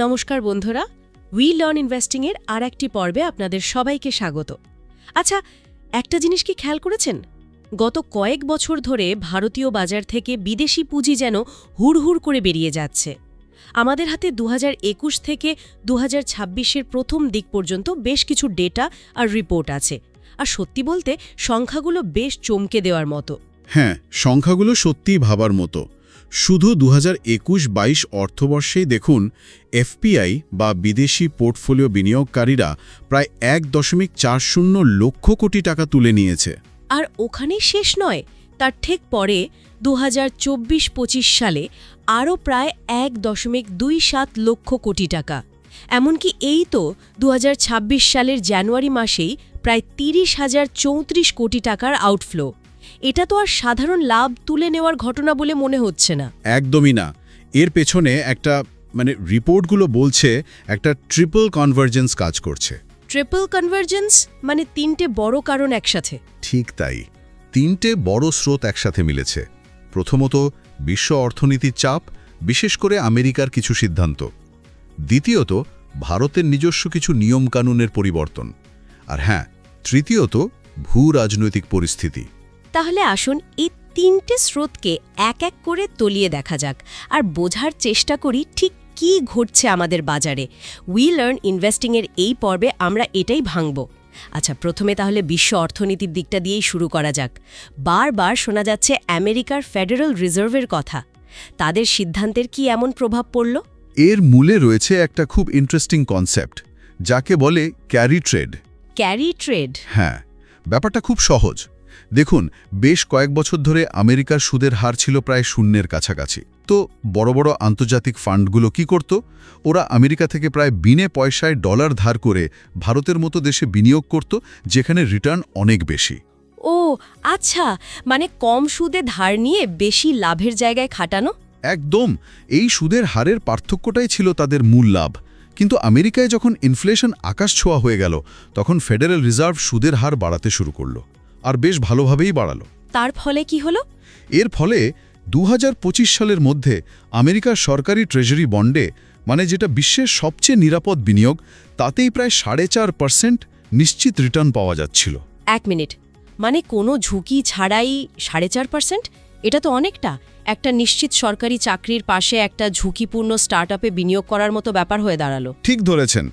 নমস্কার বন্ধুরা, we learn ইনভেস্টিংয়ের আর একটি পর্বে আপনাদের সবাইকে স্বাগত। আচ্ছা, একটা জিনিস কি খেয়াল করেছেন? গত কয়েক বছর ধরে ভারতীয় বাজার থেকে বিদেশি পুঁজি যেন হুড়হুড় করে বেরিয়ে যাচ্ছে। আমাদের হাতে 2021 থেকে 2026-এর প্রথম দিক পর্যন্ত বেশ কিছু ডেটা আর রিপোর্ট আছে, আর সত্যি বলতে সংখ্যাগুলো বেশ চমকে দেওয়ার মতো। হ্যাঁ, সংখ্যাগুলো সত্যিই ভাবার মতো। শুধু 2021-22 অর্থবর্ষেই দেখুন, এফপিআই বা বিদেশি পোর্টফোলিও বিনিয়োগকারীরা প্রায় 1.40 লক্ষ কোটি টাকা তুলে নিয়েছে। আর ওখানেই শেষ নয়, তার ঠিক পরে 2024-25 সালে আরও প্রায় 1.27 লক্ষ কোটি টাকা। এমনকি এই তো 2026 সালের জানুয়ারি মাসেই প্রায় 30,034 কোটি টাকার আউটফ্লো। এটা তো আর সাধারণ লাভ তুলে নেওয়ার ঘটনা বলে মনে হচ্ছে না। একদমই না। এর পেছনে একটা রিপোর্টগুলো বলছে একটা ট্রিপল কনভার্জেন্স কাজ করছে। ট্রিপল কনভার্জেন্স মানে তিনটে বড় কারণ একসাথে। ঠিক তাই, তিনটে বড় স্রোত একসাথে মিলেছে। প্রথমত, বিশ্ব অর্থনীতির চাপ, বিশেষ করে আমেরিকার কিছু সিদ্ধান্ত। দ্বিতীয়ত, ভারতের নিজস্ব কিছু নিয়মকানুনের পরিবর্তন। আর হ্যাঁ, তৃতীয়ত, ভূ রাজনৈতিক পরিস্থিতি। তাহলে আসুন এই তিনটে স্রোতকে এক এক করে তলিয়ে দেখা যাক আর বোঝার চেষ্টা করি ঠিক কী ঘটছে আমাদের বাজারে। উই লার্ন ইনভেস্টিংয়ের এই পর্বে আমরা এটাই ভাঙব। আচ্ছা, প্রথমে তাহলে বিশ্ব অর্থনীতির দিকটা দিয়েই শুরু করা যাক। বারবার শোনা যাচ্ছে আমেরিকার ফেডারেল রিজার্ভের কথা। তাদের সিদ্ধান্তের কি এমন প্রভাব পড়ল? এর মূলে রয়েছে একটা খুব ইন্টারেস্টিং কনসেপ্ট, যাকে বলে ক্যারি ট্রেড। Carry trade? হ্যাঁ, ব্যাপারটা খুব সহজ। দেখুন, বেশ কয়েক বছর ধরে আমেরিকার সুদের হার ছিল প্রায় শূন্যের কাছাকাছি। তো বড় বড় আন্তর্জাতিক ফান্ডগুলো কি করত? ওরা আমেরিকা থেকে প্রায় বিনে পয়সায় ডলার ধার করে ভারতের মতো দেশে বিনিয়োগ করত, যেখানে রিটার্ন অনেক বেশি। ও আচ্ছা, মানে কম সুদে ধার নিয়ে বেশি লাভের জায়গায় খাটানো। একদম, এই সুদের হারের পার্থক্যটাই ছিল তাদের মূল লাভ। কিন্তু আমেরিকায় যখন ইনফ্লেশন আকাশ ছোঁয়া হয়ে গেল, তখন ফেডারেল রিজার্ভ সুদের হার বাড়াতে শুরু করল, আর বেশ ভালোভাবেই বাড়ালো। তার ফলে কি হলো? এর ফলে 2025 সালের মধ্যে আমেরিকার সরকারি ট্রেজারি বন্ডে, মানে যেটা বিশ্বের সবচেয়ে নিরাপদ বিনিয়োগ, তাতেই প্রায় 4.5% নিশ্চিত রিটার্ন পাওয়া যাচ্ছিল। এক মিনিট, মানে কোনো ঝুঁকি ছাড়াই 4.5%? এটা তো অনেকটা। একটা নিশ্চিত সরকারি চাকরির পাশে একটা ঝুঁকিপূর্ণ স্টার্টআপে বিনিয়োগ করার মতো ব্যাপার হয়ে দাঁড়ালো। ঠিক ধরেছেন।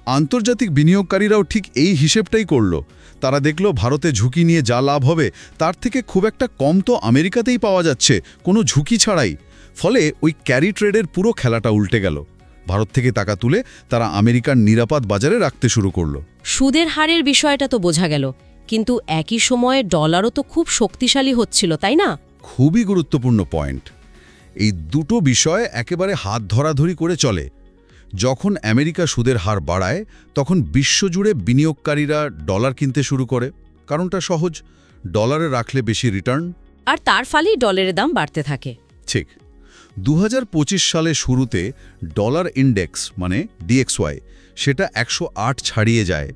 আন্তর্জাতিক বিনিয়োগকারীরাও ঠিক এই হিসেবটাই করল। তারা দেখল ভারতে ঝুঁকি নিয়ে যা লাভ হবে তার থেকে খুব একটা কম তো আমেরিকাতেই পাওয়া যাচ্ছে, কোনো ঝুঁকি ছাড়াই। ফলে ওই ক্যারি ট্রেডের পুরো খেলাটা উল্টে গেল। ভারত থেকে টাকা তুলে তারা আমেরিকার নিরাপদ বাজারে রাখতে শুরু করল। সুদের হারের বিষয়টা তো বোঝা গেল, কিন্তু একই সময়ে ডলারও তো খুব শক্তিশালী হচ্ছিল, তাই না? খুবই গুরুত্বপূর্ণ পয়েন্ট। এই দুটো বিষয় একেবারে হাত ধরাধরি করে চলে। যখন আমেরিকা সুদের হার বাড়ায়, তখন বিশ্বজুড়ে বিনিয়োগকারীরা ডলার কিনতে শুরু করে। কারণটা সহজ, ডলারে রাখলে বেশি রিটার্ন। আর তার ফলেই ডলারের দাম বাড়তে থাকে। ঠিক। 2025 সালে শুরুতে ডলার ইন্ডেক্স, মানে ডিএক্সওয়াই, সেটা 108 ছাড়িয়ে যায়।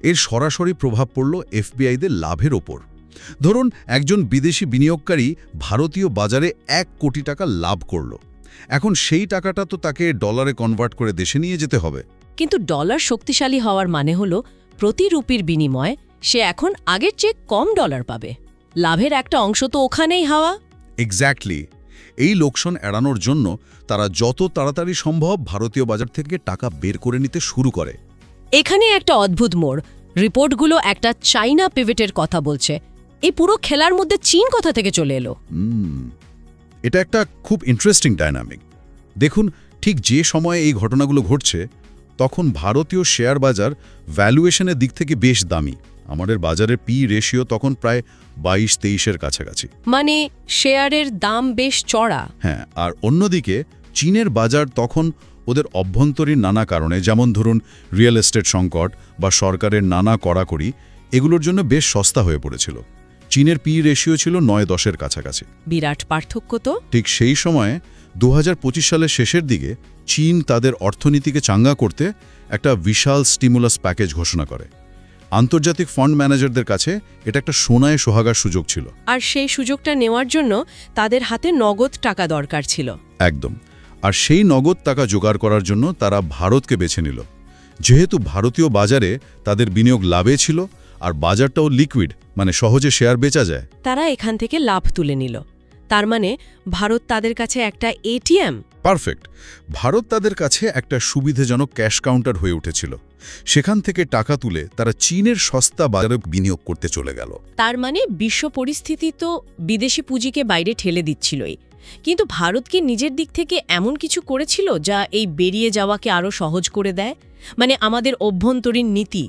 এর সরাসরি প্রভাব পড়ল এফবিআইদের লাভের ওপর। ধরুন, একজন বিদেশি বিনিয়োগকারী ভারতীয় বাজারে 1 কোটি টাকা লাভ করল। এখন সেই টাকাটা তো তাকে ডলারে কনভার্ট করে দেশে নিয়ে যেতে হবে। কিন্তু ডলার শক্তিশালী হওয়ার মানে হলো প্রতি রুপির বিনিময়ে সে এখন আগের চেয়ে কম ডলার পাবে। লাভের একটা অংশ তো ওখানেই হাওয়া। এক্স্যাক্টলি। এই লোকসান এড়ানোর জন্য তারা যত তাড়াতাড়ি সম্ভব ভারতীয় বাজার থেকে টাকা বের করে নিতে শুরু করে। এখানে একটা অদ্ভুত মোড়। রিপোর্টগুলো একটা চাইনা পিভটের কথা বলছে। এই পুরো খেলার মধ্যে চীন কোথা থেকে চলে এলো? এটা একটা খুব ইন্টারেস্টিং ডায়নামিক। দেখুন, ঠিক যে সময়ে এই ঘটনাগুলো ঘটছে, তখন ভারতীয় শেয়ার বাজার ভ্যালুয়েশনের দিক থেকে বেশ দামি। আমাদের বাজারের পি রেশিও তখন প্রায় 22-23-এর কাছাকাছি। মানে শেয়ারের দাম বেশ চড়া। হ্যাঁ, আর অন্যদিকে চীনের বাজার তখন ওদের অভ্যন্তরীণ নানা কারণে, যেমন ধরুন রিয়েল এস্টেট সংকট বা সরকারের নানা কড়াকড়ি, এগুলোর জন্য বেশ সস্তা হয়ে পড়েছিল। চীনের পি রেশিও ছিল 9-10-এর কাছাকাছি। বিরাট পার্থক্য তো। ঠিক সেই সময়ে 2025 সালের শেষের দিকে চীন তাদের অর্থনীতিকে চাঙ্গা করতে একটা বিশাল স্টিমুলাস প্যাকেজ ঘোষণা করে। আন্তর্জাতিক ফান্ড ম্যানেজারদের কাছে এটা একটা সোনায় সোহাগার সুযোগ ছিল। আর সেই সুযোগটা নেওয়ার জন্য তাদের হাতে নগদ টাকা দরকার ছিল। একদম। আর সেই নগদ টাকা জোগাড় করার জন্য তারা ভারতকে বেছে নিল। যেহেতু ভারতীয় বাজারে তাদের বিনিয়োগ লাভে ছিল আর বাজারটাও লিকুইড, মানে সহজে শেয়ার বেচা যায়। তারা এখান থেকে লাভ তুলে নিল। তার মানে ভারত তাদের কাছে একটা এটিএম। পারফেক্ট। ভারত তাদের কাছে একটা সুবিধাজনক ক্যাশ কাউন্টার হয়ে উঠেছিল। সেখান থেকে টাকা তুলে তারা চীনের সস্তা বাজারে বিনিয়োগ করতে চলে গেল। তার মানে বিশ্ব পরিস্থিতি তো বিদেশি পুঁজিকে বাইরে ঠেলে দিচ্ছিলই, কিন্তু ভারত কি নিজের দিক থেকে এমন কিছু করেছিল যা এই বেরিয়ে যাওয়াকে আরও সহজ করে দেয়? মানে আমাদের অভ্যন্তরীণ নীতি।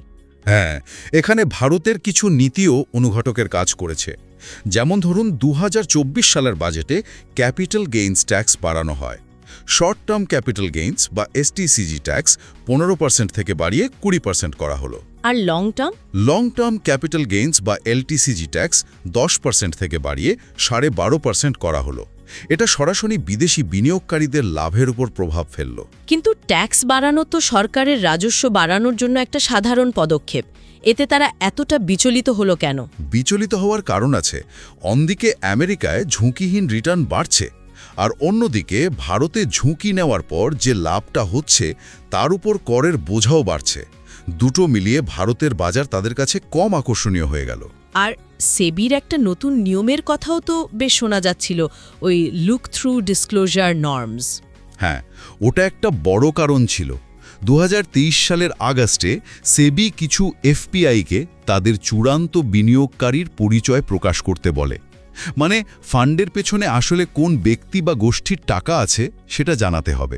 হ্যাঁ, এখানে ভারতের কিছু নীতিও অনুঘটকের কাজ করেছে। যেমন ধরুন 2024 সালের বাজেটে ক্যাপিটাল গেইনস ট্যাক্স বাড়ানো হয়। শর্ট টার্ম ক্যাপিটাল গেইনস বা STCG ট্যাক্স 15% থেকে বাড়িয়ে 20% করা হলো। আর লং টার্ম ক্যাপিটাল গেইনস বা LTCG ট্যাক্স 10% থেকে বাড়িয়ে 12.5% করা হলো। এটা সরাসরি বিদেশি বিনিয়োগকারীদের লাভের উপর প্রভাব ফেলল। কিন্তু ট্যাক্স বাড়ানো তো সরকারের রাজস্ব বাড়ানোর জন্য একটা সাধারণ পদক্ষেপ। এতে তারা এতটা বিচলিত হলো কেন? বিচলিত হওয়ার কারণ আছে। অন্যদিকে আমেরিকায় ঝুঁকিহীন রিটার্ন বাড়ছে, আর অন্যদিকে ভারতে ঝুঁকি নেওয়ার পর যে লাভটা হচ্ছে তার উপর করের বোঝাও বাড়ছে। দুটো মিলিয়ে ভারতের বাজার তাদের কাছে কম আকর্ষণীয় হয়ে গেল। আর সেবির একটা নতুন নিয়মের কথাও তো বেশ শোনা যাচ্ছিল, ওই লুক থ্রু ডিসক্লোজার নর্মস। হ্যাঁ, ওটা একটা বড় কারণ ছিল। 2023 সালের আগস্টে সেবি কিছু এফপিআইকে তাদের চূড়ান্ত বিনিয়োগকারীর পরিচয় প্রকাশ করতে বলে। মানে ফান্ডের পেছনে আসলে কোন ব্যক্তি বা গোষ্ঠীর টাকা আছে সেটা জানাতে হবে।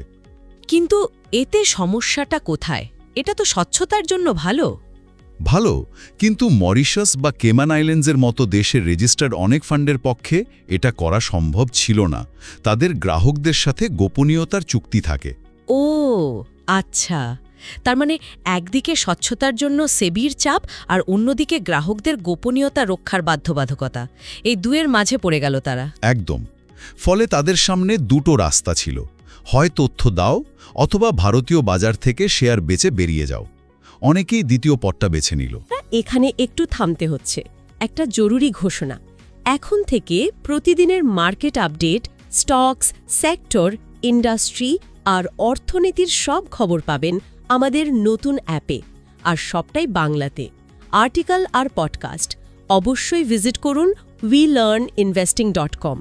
কিন্তু এতে সমস্যাটা কোথায়? এটা তো স্বচ্ছতার জন্য ভালো, কিন্তু মরিশাস বা কেমান আইল্যান্ডসের মতো দেশের রেজিস্টার্ড অনেক ফান্ডের পক্ষে এটা করা সম্ভব ছিল না। তাদের গ্রাহকদের সাথে গোপনীয়তার চুক্তি থাকে। ও আচ্ছা, তার মানে একদিকে স্বচ্ছতার জন্য সেবির চাপ আর অন্যদিকে গ্রাহকদের গোপনীয়তা রক্ষার বাধ্যবাধকতা, এই দুয়ের মাঝে পড়ে গেল তারা। একদম। ফলে তাদের সামনে দুটো রাস্তা ছিল, হয় তথ্য দাও অথবা ভারতীয় বাজার থেকে শেয়ার বেচে বেরিয়ে যাও। অনেকেই দ্বিতীয় পথটা বেছে নিল। এখানে একটু থামতে হচ্ছে, একটা জরুরি ঘোষণা। এখন থেকে প্রতিদিনের market update, stocks, sector, industry আর অর্থনীতির সব খবর পাবেন আমাদের নতুন অ্যাপে, আর সবটাই বাংলাতে। আর্টিকেল আর পডকাস্ট অবশ্যই ভিজিট করুন WeLearnInvesting.com।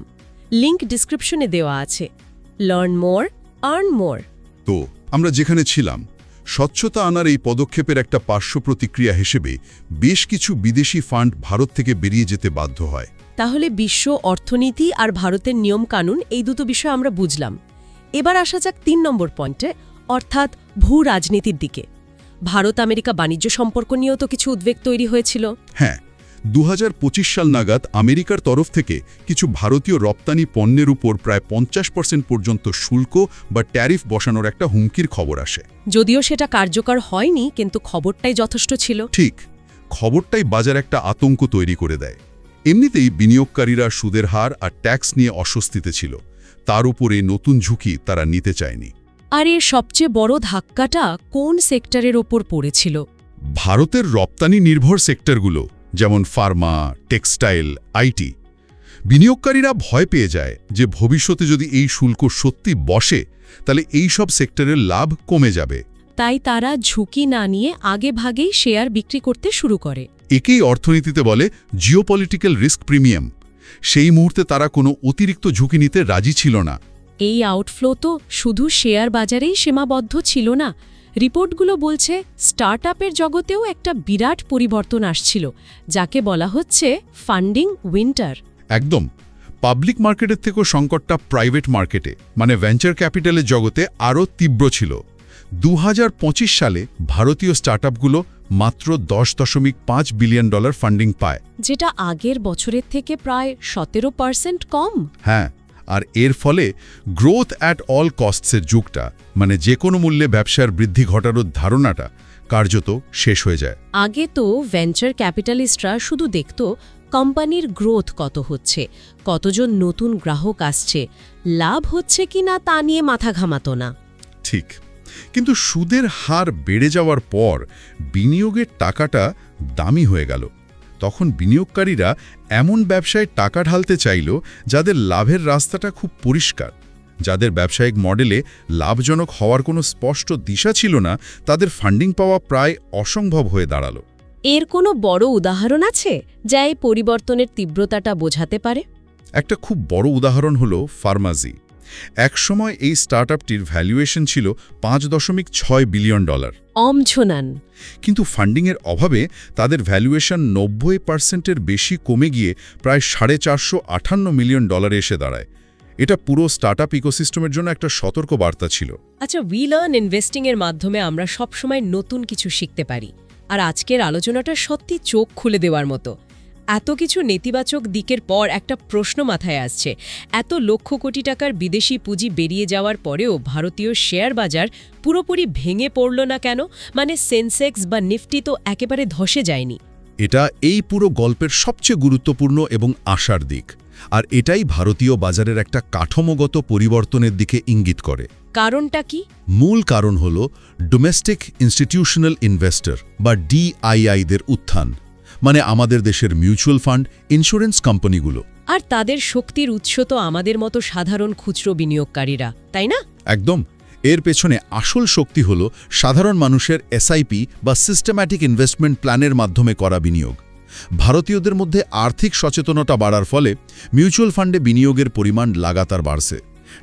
লিংক ডিসক্রিপশনে দেওয়া আছে। লার্ন মোর, আর্ন মোর। তো আমরা যেখানে ছিলাম, স্বচ্ছতা আনার এই পদক্ষেপের একটা পার্শ্ব প্রতিক্রিয়া হিসেবে বেশ কিছু বিদেশি ফান্ড ভারত থেকে বেরিয়ে যেতে বাধ্য হয়। তাহলে বিশ্ব অর্থনীতি আর ভারতের নিয়মকানুন, এই দুটো বিষয় আমরা বুঝলাম। এবার আসা যাক 3 নম্বর পয়েন্টে, অর্থাৎ ভূ রাজনীতির দিকে। ভারত আমেরিকা বাণিজ্য সম্পর্ক নিয়েও তো কিছু উদ্বেগ তৈরি হয়েছিল। হ্যাঁ, 2025 সাল নাগাদ আমেরিকার তরফ থেকে কিছু ভারতীয় রপ্তানি পণ্যের উপর প্রায় 50% পর্যন্ত শুল্ক বা ট্যারিফ বসানোর একটা হুমকির খবর আসে। যদিও সেটা কার্যকর হয়নি, কিন্তু খবরটাই যথেষ্ট ছিল। ঠিক, খবরটাই বাজার একটা আতঙ্ক তৈরি করে দেয়। এমনিতেই বিনিয়োগকারীরা সুদের হার আর ট্যাক্স নিয়ে অস্বস্তিতে ছিল, তার উপরে নতুন ঝুঁকি তারা নিতে চায়নি। আর এর সবচেয়ে বড় ধাক্কাটা কোন সেক্টরের ওপর পড়েছিল? ভারতের রপ্তানি নির্ভর সেক্টরগুলো, যেমন ফার্মা, টেক্সটাইল, আইটি। বিনিয়োগকারীরা ভয় পেয়ে যায় যে ভবিষ্যতে যদি এই শুল্ক সত্যি বসে তাহলে এই সব সেক্টরের লাভ কমে যাবে। তাই তারা ঝুঁকি না নিয়ে আগেভাগেই শেয়ার বিক্রি করতে শুরু করে। একেই অর্থনীতিতে বলে জিওপলিটিক্যাল রিস্ক প্রিমিয়াম। সেই মুহূর্তে তারা কোনো অতিরিক্ত ঝুঁকি নিতে রাজি ছিল না। এই আউটফ্লো তো শুধু শেয়ার বাজারেই সীমাবদ্ধ ছিল না। রিপোর্টগুলো বলছে স্টার্টআপের জগতেও একটা বিরাট পরিবর্তন আসছিল, যাকে বলা হচ্ছে ফান্ডিং উইন্টার। একদম। পাবলিক মার্কেটের থেকেও সংকটটা প্রাইভেট মার্কেটে, মানে ভেঞ্চার ক্যাপিটালের জগতে আরও তীব্র ছিল। 2025 সালে ভারতীয় স্টার্টআপগুলো মাত্র $10.5 বিলিয়ন ফান্ডিং পায়, যেটা আগের বছরের থেকে প্রায় 17% কম। হ্যাঁ, আর এর ফলে গ্রোথ অ্যাট অল কস্টসের যুগটা, মানে যে কোনো মূল্যে ব্যবসার বৃদ্ধি ঘটানোর ধারণাটা কার্যত শেষ হয়ে যায়। আগে তো ভেঞ্চার ক্যাপিটালিস্টরা শুধু দেখত কোম্পানির গ্রোথ কত হচ্ছে, কতজন নতুন গ্রাহক আসছে, লাভ হচ্ছে কি না তা নিয়ে মাথা ঘামাতো না। ঠিক, কিন্তু সুদের হার বেড়ে যাওয়ার পর বিনিয়োগের টাকাটা দামি হয়ে গেল। তখন বিনিয়োগকারীরা এমন ব্যবসায় টাকা ঢালতে চাইল যাদের লাভের রাস্তাটা খুব পরিষ্কার, যাদের ব্যবসায়িক মডেলে লাভজনক হওয়ার কোনো স্পষ্ট দিশা ছিল না, তাদের ফান্ডিং পাওয়া প্রায় অসম্ভব হয়ে দাঁড়ালো। এর কোনো বড় উদাহরণ আছে যা এই পরিবর্তনের তীব্রতাটা বোঝাতে পারে? একটা খুব বড় উদাহরণ হলো ফার্মাজি। একসময় এই স্টার্টআপটির ভ্যালুয়েশন ছিল $5.6 বিলিয়ন। অমছনান। কিন্তু ফান্ডিংয়ের অভাবে তাদের ভ্যালুয়েশন 90%-এর বেশি কমে গিয়ে প্রায় $458 মিলিয়ন এসে দাঁড়ায়। এটা পুরো স্টার্টআপ ইকোসিস্টেমের জন্য একটা সতর্ক বার্তা ছিল। আচ্ছা, উই লার্ন ইনভেস্টিংয়ের মাধ্যমে আমরা সবসময় নতুন কিছু শিখতে পারি, আর আজকের আলোচনাটা সত্যি চোখ খুলে দেওয়ার মতো। এত কিছু নেতিবাচক দিকের পর একটা প্রশ্ন মাথায় আসছে, এত লক্ষ কোটি টাকার বিদেশি পুঁজি বেরিয়ে যাওয়ার পরেও ভারতীয় শেয়ার বাজার পুরোপুরি ভেঙে পড়ল না কেন? মানে সেন্সেক্স বা নিফটি তো একেবারে ধসে যায়নি। এটা এই পুরো গল্পের সবচেয়ে গুরুত্বপূর্ণ এবং আশার দিক, আর এটাই ভারতীয় বাজারের একটা কাঠামোগত পরিবর্তনের দিকে ইঙ্গিত করে। কারণটা কি? মূল কারণ হল ডোমেস্টিক ইনস্টিটিউশনাল ইনভেস্টর বা ডিআইআইদের উত্থান, মানে আমাদের দেশের মিউচুয়াল ফান্ড, ইন্স্যুরেন্স কোম্পানিগুলো। আর তাদের শক্তির উৎস তো আমাদের মতো সাধারণ খুচরো বিনিয়োগকারীরা, তাই না? একদম। এর পেছনে আসল শক্তি হল সাধারণ মানুষের এসআইপি বা সিস্টেম্যাটিক ইনভেস্টমেন্ট প্ল্যানের মাধ্যমে করা বিনিয়োগ। ভারতীয়দের মধ্যে আর্থিক সচেতনতা বাড়ার ফলে মিউচুয়াল ফান্ডে বিনিয়োগের পরিমাণ লাগাতার বাড়ছে।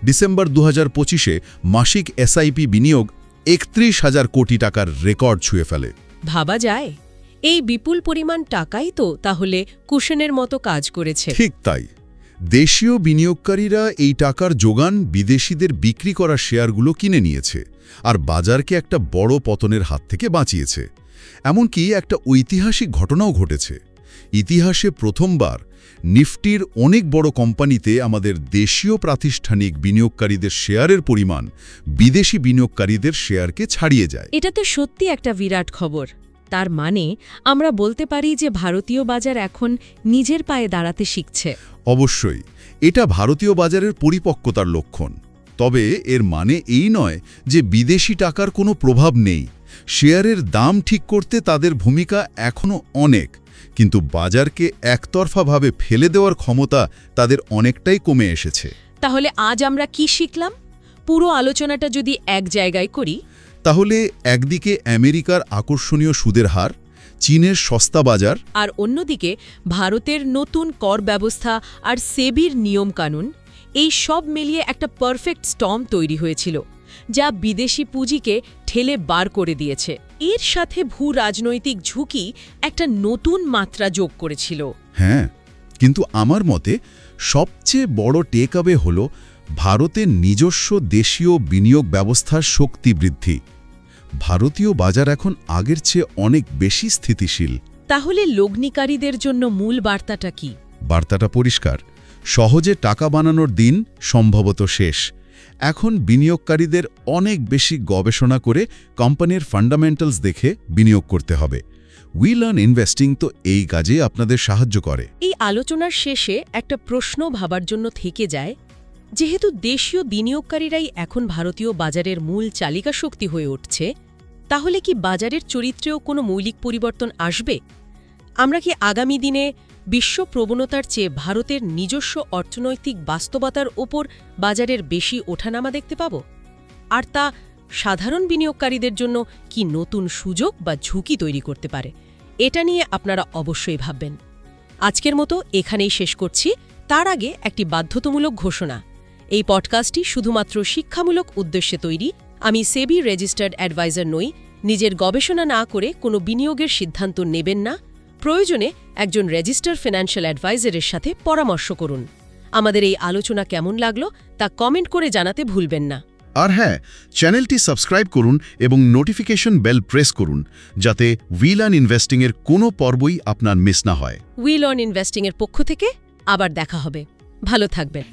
ডিসেম্বর 2025-এ মাসিক এসআইপি বিনিয়োগ 31,000 কোটি টাকার রেকর্ড ছুঁয়ে ফেলে। ভাবা যায়, এই বিপুল পরিমাণ টাকাই তো তাহলে কুশনের মতো কাজ করেছে। ঠিক তাই। দেশীয় বিনিয়োগকারীরা এই টাকার যোগান বিদেশিদের বিক্রি করা শেয়ারগুলো কিনে নিয়েছে, আর বাজারকে একটা বড় পতনের হাত থেকে বাঁচিয়েছে। এমনকি একটা ঐতিহাসিক ঘটনাও ঘটেছে। ইতিহাসে প্রথমবার নিফটির অনেক বড় কোম্পানিতে আমাদের দেশীয় প্রাতিষ্ঠানিক বিনিয়োগকারীদের শেয়ারের পরিমাণ বিদেশি বিনিয়োগকারীদের শেয়ারকে ছাড়িয়ে যায়। এটা তো সত্যি একটা বিরাট খবর। তার মানে আমরা বলতে পারি যে ভারতীয় বাজার এখন নিজের পায়ে দাঁড়াতে শিখছে। অবশ্যই, এটা ভারতীয় বাজারের পরিপক্কতার লক্ষণ। তবে এর মানে এই নয় যে বিদেশি টাকার কোনো প্রভাব নেই। শেয়ারের দাম ঠিক করতে তাদের ভূমিকা এখনও অনেক, কিন্তু বাজারকে একতরফাভাবে ফেলে দেওয়ার ক্ষমতা তাদের অনেকটাই কমে এসেছে। তাহলে আজ আমরা কি শিখলাম? পুরো আলোচনাটা যদি এক জায়গায় করি, তাহলে একদিকে আমেরিকার আকর্ষণীয় সুদের হার, চীনের সস্তা বাজার, আর অন্যদিকে ভারতের নতুন কর ব্যবস্থা আর সেবির নিয়মকানুন, এই সব মিলিয়ে একটা পারফেক্ট স্টর্ম তৈরি হয়েছিল, যা বিদেশি পুঁজিকে ঠেলে বার করে দিয়েছে। এর সাথে ভূ রাজনৈতিক ঝুঁকি একটা নতুন মাত্রা যোগ করেছিল। হ্যাঁ, কিন্তু আমার মতে সবচেয়ে বড় টেকঅ্যাওয়ে হল ভারতের নিজস্ব দেশীয় বিনিয়োগ ব্যবস্থার শক্তি বৃদ্ধি। ভারতীয় বাজার এখন আগের চেয়ে অনেক বেশি স্থিতিশীল। তাহলে লগ্নিকারীদের জন্য মূল বার্তাটা কি? বার্তাটা পরিষ্কার, সহজে টাকা বানানোর দিন সম্ভবত শেষ। এখন বিনিয়োগকারীদের অনেক বেশি গবেষণা করে কোম্পানির ফান্ডামেন্টালস দেখে বিনিয়োগ করতে হবে। উই লার্ন ইনভেস্টিং তো এই কাজে আপনাদের সাহায্য করে। এই আলোচনার শেষে একটা প্রশ্ন ভাবার জন্য থেকে যায়, যেহেতু দেশীয় বিনিয়োগকারীরাই এখন ভারতীয় বাজারের মূল চালিকা শক্তি হয়ে উঠছে, তাহলে কি বাজারের চরিত্রেও কোনো মৌলিক পরিবর্তন আসবে? আমরা কি আগামী দিনে বিশ্ব প্রবণতার চেয়ে ভারতের নিজস্ব অর্থনৈতিক বাস্তবতার ওপর বাজারের বেশি ওঠানামা দেখতে পাব? আর তা সাধারণ বিনিয়োগকারীদের জন্য কি নতুন সুযোগ বা ঝুঁকি তৈরি করতে পারে? এটা নিয়ে আপনারা অবশ্যই ভাববেন। আজকের মতো এখানেই শেষ করছি। তার আগে একটি বাধ্যতামূলক ঘোষণা। এই পডকাস্টটি শুধুমাত্র শিক্ষামূলক উদ্দেশ্যে তৈরি। আমি সেবি রেজিস্টার্ড অ্যাডভাইজার নই। নিজের গবেষণা না করে কোনো বিনিয়োগের সিদ্ধান্ত নেবেন না। প্রয়োজনে একজন রেজিস্টার্ড ফিনান্সিয়াল অ্যাডভাইজারের সাথে পরামর্শ করুন। আমাদের এই আলোচনা কেমন লাগলো তা কমেন্ট করে জানাতে ভুলবেন না। আর হ্যাঁ, চ্যানেলটি সাবস্ক্রাইব করুন এবং নোটিফিকেশন বেল প্রেস করুন, যাতে উই লার্ন ইনভেস্টিংয়ের কোনো পর্বই আপনার মিস না হয়। উই লার্ন ইনভেস্টিংয়ের পক্ষ থেকে আবার দেখা হবে। ভালো থাকবেন।